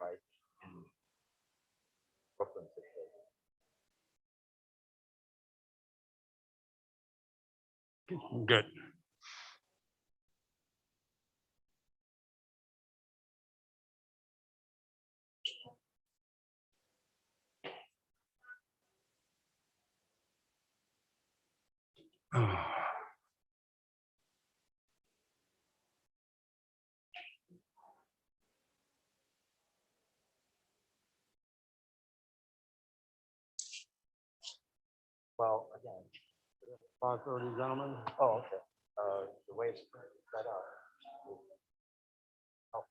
firefight in Brooklyn situation. Good. Well, again, 5:30, gentlemen. oh, okay. The way it's set up. Oh,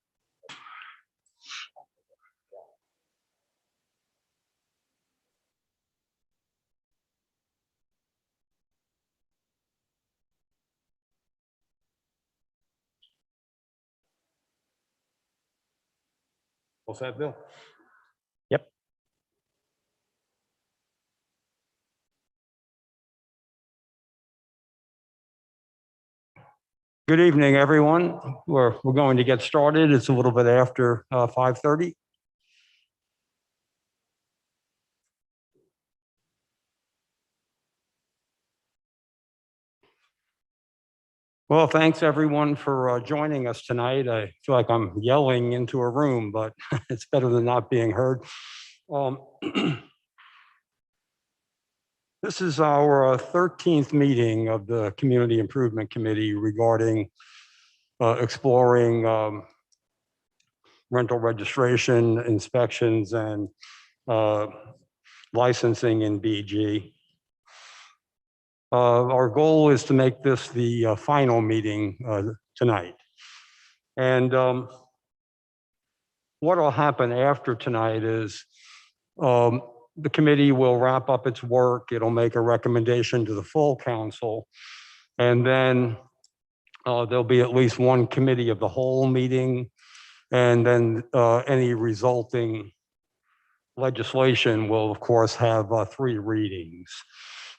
What's that, Bill? Yep. Good evening, everyone. We're going to get started. It's a little bit after 5:30. Well, thanks everyone for joining us tonight. I feel like I'm yelling into a room, but it's better than not being heard. This is our 13th meeting of the Community Improvement Committee regarding exploring rental registration, inspections, and licensing in BG. Our goal is to make this the final meeting tonight. And what will happen after tonight is the committee will wrap up its work. It'll make a recommendation to the full council. And then there'll be at least one committee of the whole meeting. And then any resulting legislation will, of course, have 3 readings.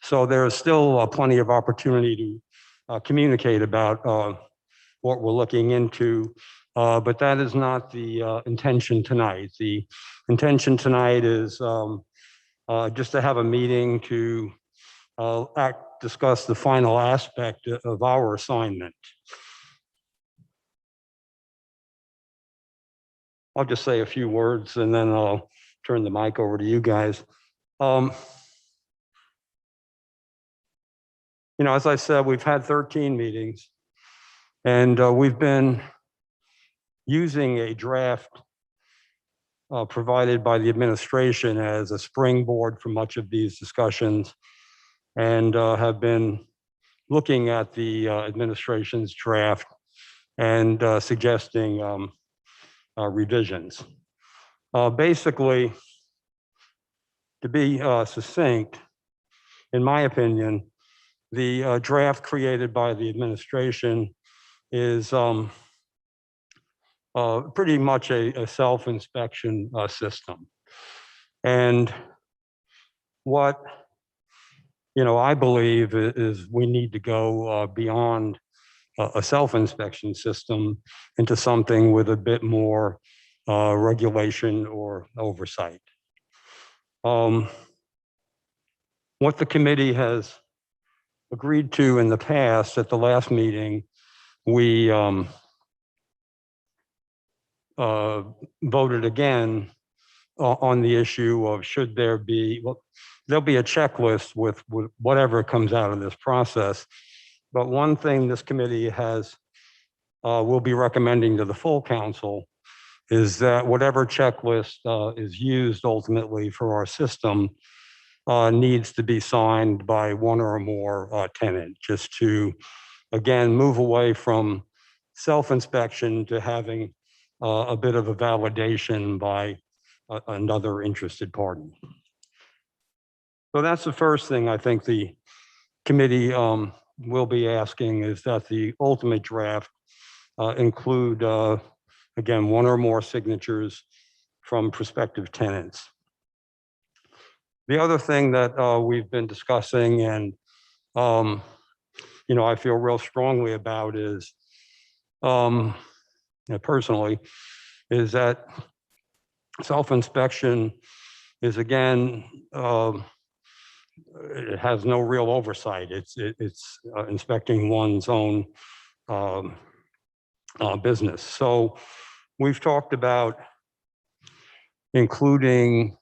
So there's still plenty of opportunity to communicate about what we're looking into, but that is not the intention tonight. The intention tonight is just to have a meeting to discuss the final aspect of our assignment. I'll just say a few words and then I'll turn the mic over to you guys. You know, as I said, we've had 13 meetings and we've been using a draft provided by the administration as a springboard for much of these discussions and have been looking at the administration's draft and suggesting revisions. Basically, to be succinct, in my opinion, the draft created by the administration is pretty much a self-inspection system. And what I believe is we need to go beyond a self-inspection system into something with a bit more regulation or oversight. What the committee has agreed to in the past, at the last meeting, we voted again on the issue of should there be, well, there'll be a checklist with whatever comes out of this process. But one thing this committee will be recommending to the full council is that whatever checklist is used ultimately for our system needs to be signed by one or more tenants, just to, again, move away from self-inspection to having a bit of a validation by another interested party. So that's the first thing I think the committee will be asking, is that the ultimate draft include, again, one or more signatures from prospective tenants. The other thing that we've been discussing and, I feel real strongly about is, personally, is that Self-inspection is, again, it has no real oversight. It's inspecting one's own um, business. So we've talked about including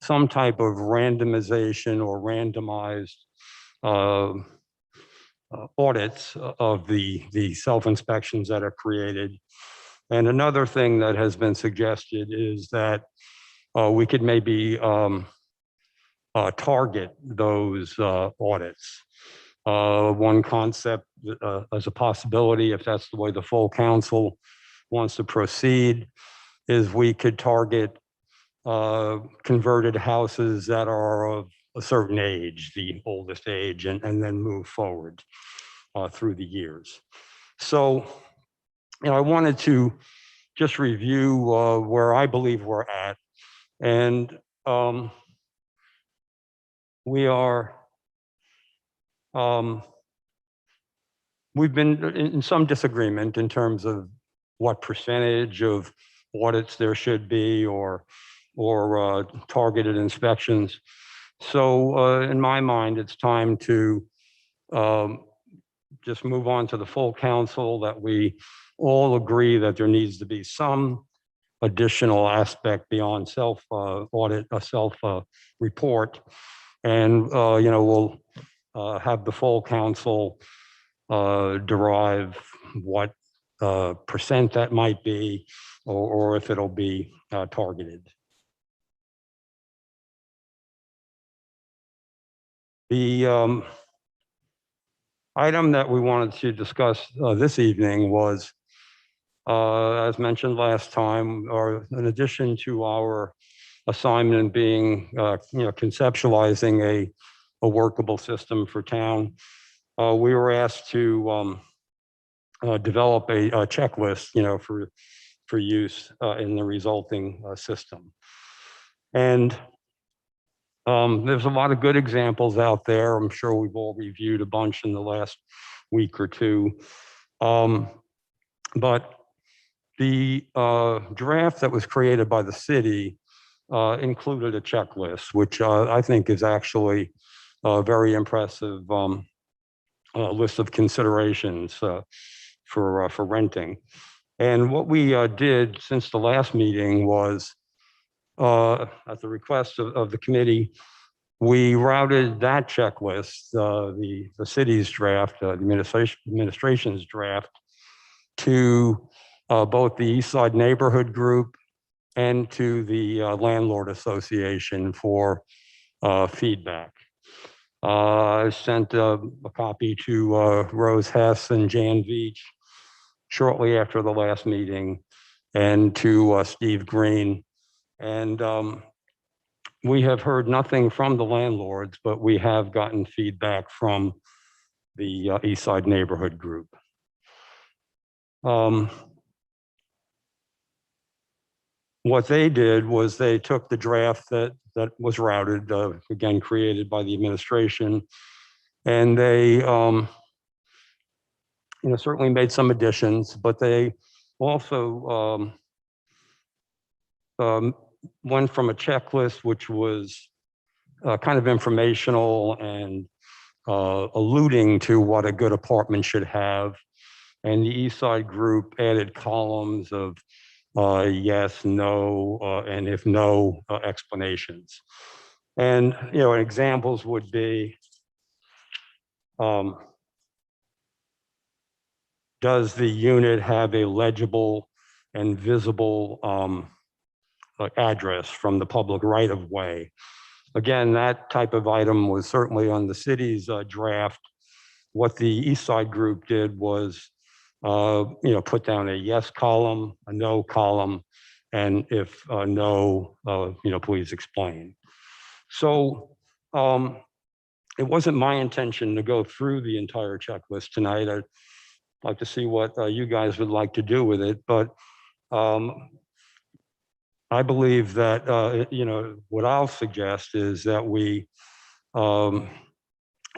some type of randomization or randomized uh, audits of the self-inspections that are created. And another thing that has been suggested is that we could maybe target those audits. One concept as a possibility, if that's the way the full council wants to proceed, is we could target converted houses that are of a certain age, the oldest age, and then move forward through the years. So, I wanted to just review where I believe we're at. And we are, we've been in some disagreement in terms of what percentage of audits there should be or targeted inspections. So in my mind, it's time to just move on to the full council, that we all agree that there needs to be some additional aspect beyond self audit, a self report. And, we'll have the full council derive what percent that might be, or if it'll be targeted. The item that we wanted to discuss this evening was, as mentioned last time, or in addition to our assignment being, conceptualizing a workable system for town, we were asked to develop a checklist, for use in the resulting system. And there's a lot of good examples out there. I'm sure we've all reviewed a bunch in the last week or two. But the draft that was created by the city included a checklist, which I think is actually a very impressive list of considerations for renting. And what we did since the last meeting was, at the request of the committee, we routed that checklist, the city's draft, the administration's draft, to both the East Side Neighborhood Group and to the Landlord Association for feedback. I sent a copy to Rose Hess and Jan Veach shortly after the last meeting, and to Steve Green. And we have heard nothing from the landlords, but we have gotten feedback from the East Side Neighborhood Group. What they did was they took the draft that was routed, again, created by the administration, and they certainly made some additions, but they also went from a checklist which was kind of informational and alluding to what a good apartment should have. And the East Side Group added columns of yes, no, and if no, explanations. And, examples would be, does the unit have a legible and visible address from the public right of way? Again, that type of item was certainly on the city's draft. What the East Side Group did was, put down a yes column, a no column, and if no, please explain. So it wasn't my intention to go through the entire checklist tonight. I'd like to see what you guys would like to do with it, but I believe that, what I'll suggest is that we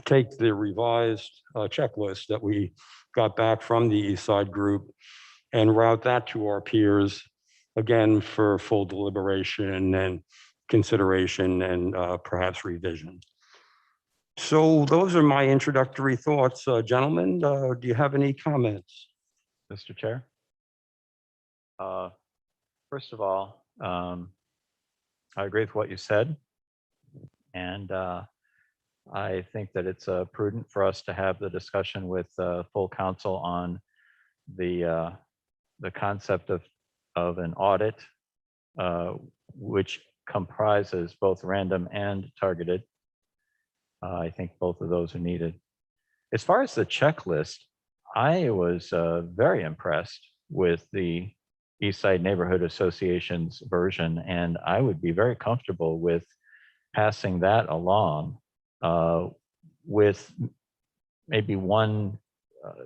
take the revised checklist that we got back from the East Side Group and route that to our peers again, for full deliberation and consideration and perhaps revision. So those are my introductory thoughts. Gentlemen, do you have any comments? Mr. Chair? First of all, I agree with what you said. And I think that it's prudent for us to have the discussion with full council on the concept of an audit, which comprises both random and targeted. I think both of those are needed. As far as the checklist, I was very impressed with the Eastside Neighborhood Association's version, and I would be very comfortable with passing that along with maybe one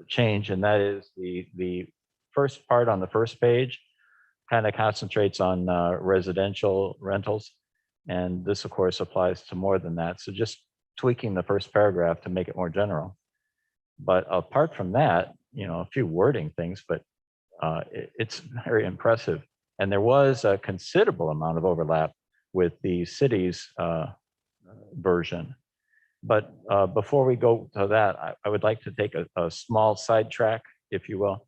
change, and that is the first part on the first page kind of concentrates on residential rentals, and this of course applies to more than that. So just tweaking the first paragraph to make it more general. But apart from that, you know, a few wording things, but it's very impressive. And there was a considerable amount of overlap with the city's version. But before we go to that, I would like to take a small sidetrack, if you will.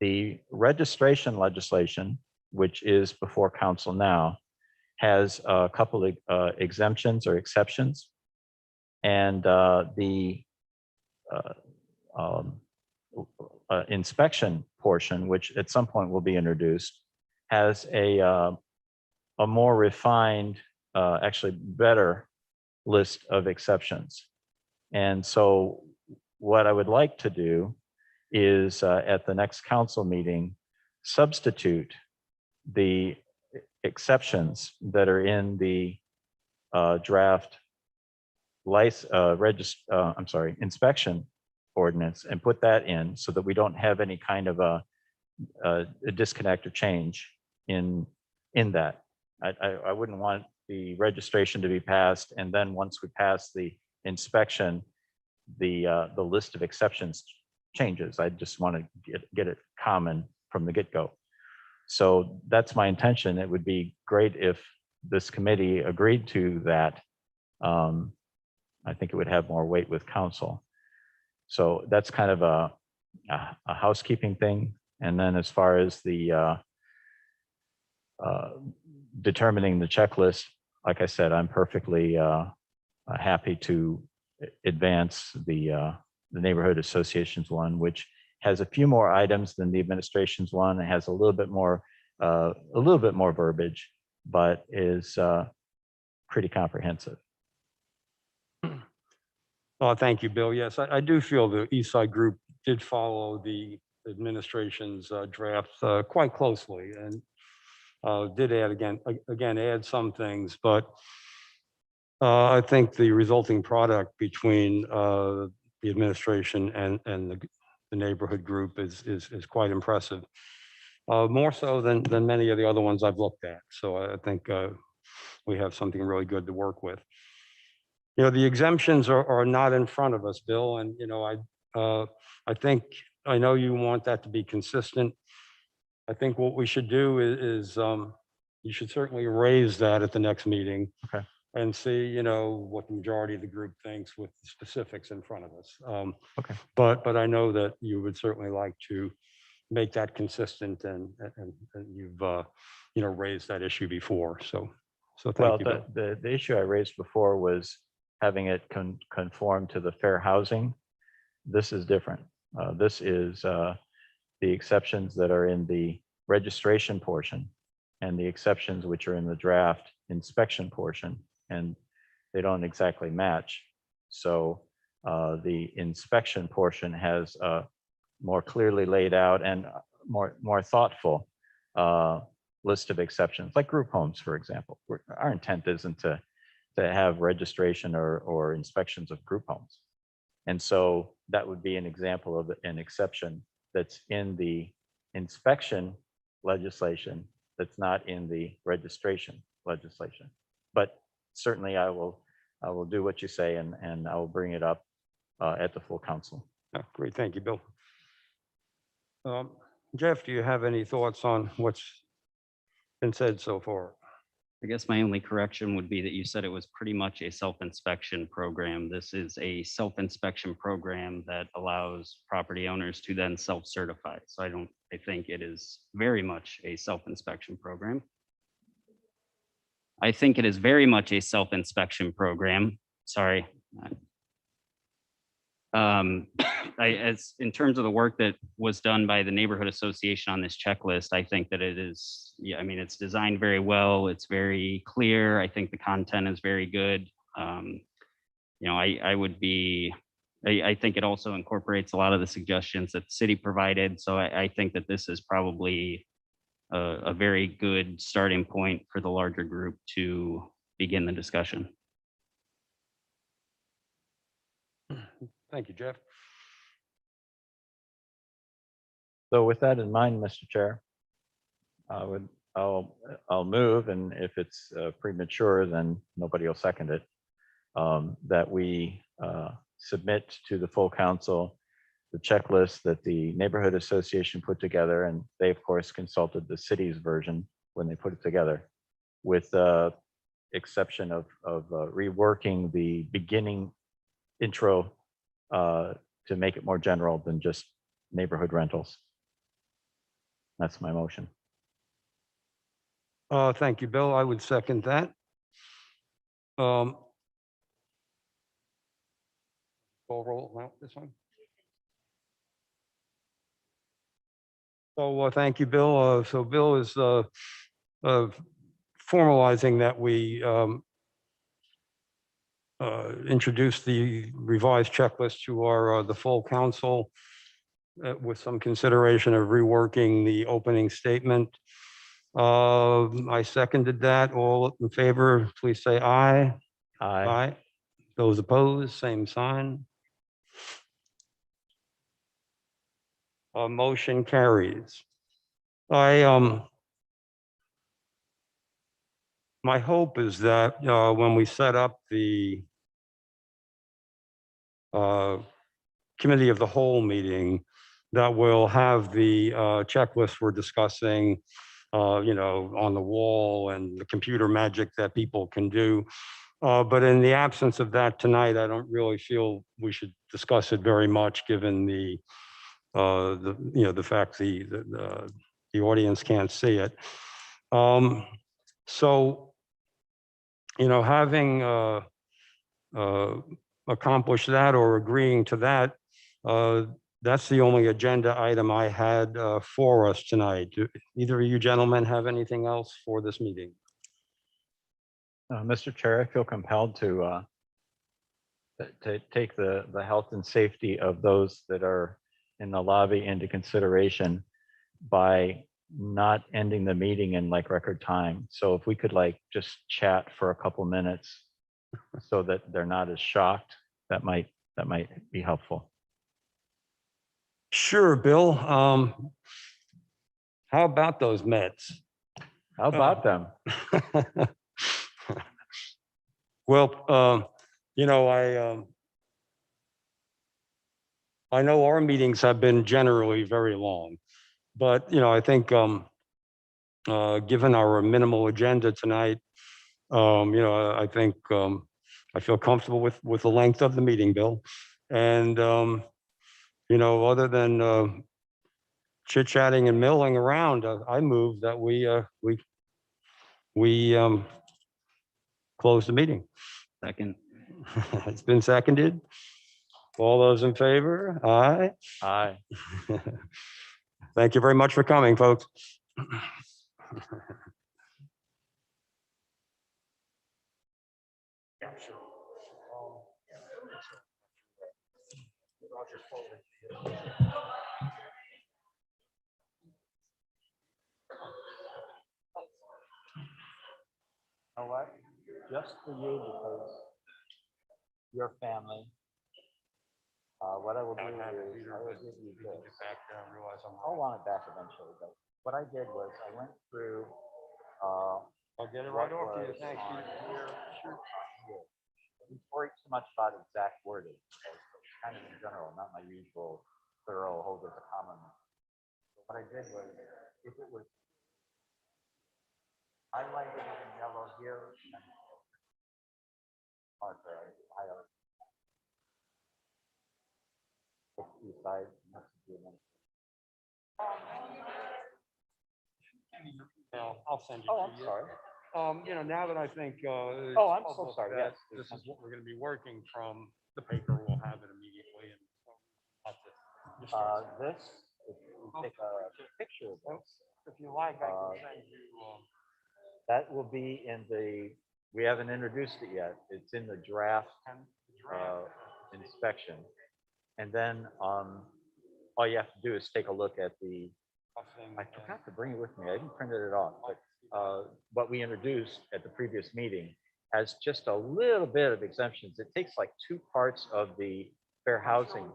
The registration legislation, which is before council now, has a couple of exemptions or exceptions. And the inspection portion, which at some point will be introduced, has a more refined, actually better list of exceptions. And so what I would like to do is at the next council meeting, substitute the exceptions that are in the draft inspection ordinance and put that in so that we don't have any kind of a disconnect or change in that. I wouldn't want the registration to be passed, and then once we pass the inspection, the list of exceptions changes. I just want to get it common from the get-go. So that's my intention. It would be great if this committee agreed to that. I think it would have more weight with council. So that's kind of a housekeeping thing. And then as far as the determining the checklist, like I said, I'm perfectly happy to advance the neighborhood associations one, which has a few more items than the administration's one. It has a little bit more verbiage, but is pretty comprehensive. Thank you, Bill. Yes, I do feel the Eastside Group did follow the administration's draft quite closely, and did add some things, but I think the resulting product between the administration and the neighborhood group is quite impressive, more so than many of the other ones I've looked at. So I think we have something really good to work with. You know, the exemptions are not in front of us, Bill, and you know, I think I know you want that to be consistent. I think what we should do is you should certainly raise that at the next meeting. Okay. And see, you know, what the majority of the group thinks with the specifics in front of us. Okay. But I know that you would certainly like to make that consistent, and you've you know, raised that issue before. So thank you. Bill. The issue I raised before was having it conform to the fair housing. This is different. This is the exceptions that are in the registration portion and the exceptions which are in the draft inspection portion, and they don't exactly match. So the inspection portion has a more clearly laid out and more thoughtful list of exceptions, like group homes, for example. Our intent isn't to have registration or inspections of group homes. And so that would be an example of an exception that's in the inspection legislation that's not in the registration legislation. But certainly I will do what you say, and I will bring it up at the full council. Great, thank you, Bill. Jeff, do you have any thoughts on what's been said so far? I guess my only correction would be that you said it was pretty much a self-inspection program. This is a self-inspection program that allows property owners to then self-certify. So I think it is very much a self-inspection program. I think it is very much a self-inspection program. Sorry. As in terms of the work that was done by the neighborhood association on this checklist, I think that it is, yeah, I mean, it's designed very well. It's very clear. I think the content is very good. You know, I think it also incorporates a lot of the suggestions that the city provided. So I think that this is probably a very good starting point for the larger group to begin the discussion. Thank you, Jeff. So with that in mind, Mr. Chair, I'll move, and if it's premature, then nobody will second it, that we submit to the full council the checklist that the neighborhood association put together, and they of course consulted the city's version when they put it together, with exception of reworking the beginning intro to make it more general than just neighborhood rentals. That's my motion. Thank you, Bill. I would second that. Call roll now, this one. So thank you, Bill. So Bill is formalizing that we introduce the revised checklist to our the full council with some consideration of reworking the opening statement. I seconded that. All in favor, please say aye. Aye. Those opposed, same sign. Motion carries. My hope is that when we set up the committee of the whole meeting, that we'll have the checklist we're discussing, you know, on the wall and the computer magic that people can do. But in the absence of that tonight, I don't really feel we should discuss it very much, given the you know, the fact the audience can't see it. So, you know, having accomplished that or agreeing to that, that's the only agenda item I had for us tonight. Do either of you gentlemen have anything else for this meeting? Mr. Chair, I feel compelled to take the health and safety of those that are in the lobby into consideration by not ending the meeting in like record time. So if we could like just chat for a couple minutes so that they're not as shocked, that might be helpful. Sure, Bill. How about those Mets? How about them? Well, you know, I know our meetings have been generally very long, but, you know, I think given our minimal agenda tonight, you know, I think I feel comfortable with the length of the meeting, Bill. And, you know, other than chit-chatting and milling around, I move that we close the meeting. Second. It's been seconded. All those in favor? Aye. Aye. Thank you very much for coming, folks. You know what? Just for you, because your family. What I will do is I will give you this. I'll want it back eventually, but what I did was I went through. I'll get it right off to you. Thank you. We worry too much about exact wording, kind of in general, not my usual thorough hold of the common. So what I did was, if it was highlighted in yellow here. Marker, I side. I'll send you. Oh, I'm sorry. Now that I think. Oh, I'm so sorry. Yes. This is what we're going to be working from. The paper will have it immediately. And so that's it. Just start This, if you take a picture of this, if you like, I uh, can send you. that will be in we haven't introduced it yet. It's in the draft inspection. And then all you have to do is take a look at I forgot to bring it with me. I didn't print it off, but what we introduced at the previous meeting has just a little bit of exemptions. It takes like 2 parts of the fair housing,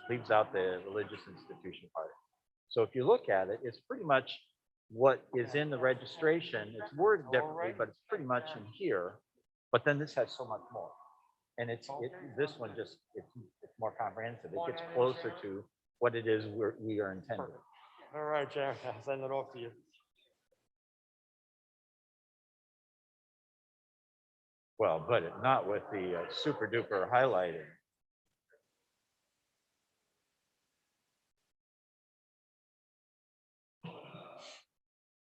leaves out the religious institution part. So if you look at it, it's pretty much what is in the registration. It's worded differently, but it's pretty much in here. But then this has so much more. And this one just, it's more comprehensive. It gets closer to what it is we are intending. All right, Chair, I'll send it off to you. Well, but not with the super duper highlighting.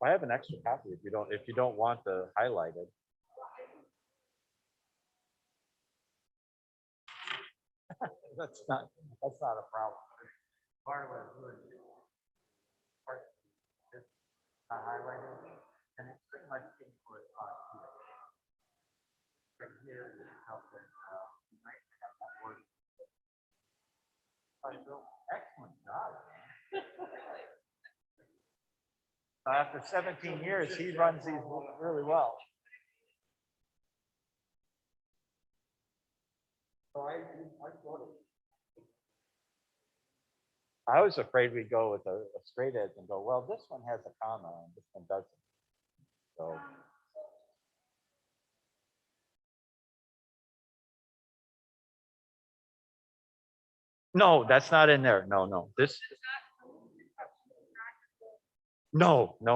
I have an extra copy if you don't want the highlighted. That's not a problem. Part of it is not highlighted, and it's pretty much input on here. Right here is helping. You might have that word. Excellent job. After 17 years, he runs these really well. So I was afraid we'd go with a straight edge and go, well, this one has a comma and this one doesn't. So. No, that's not in there. No. No.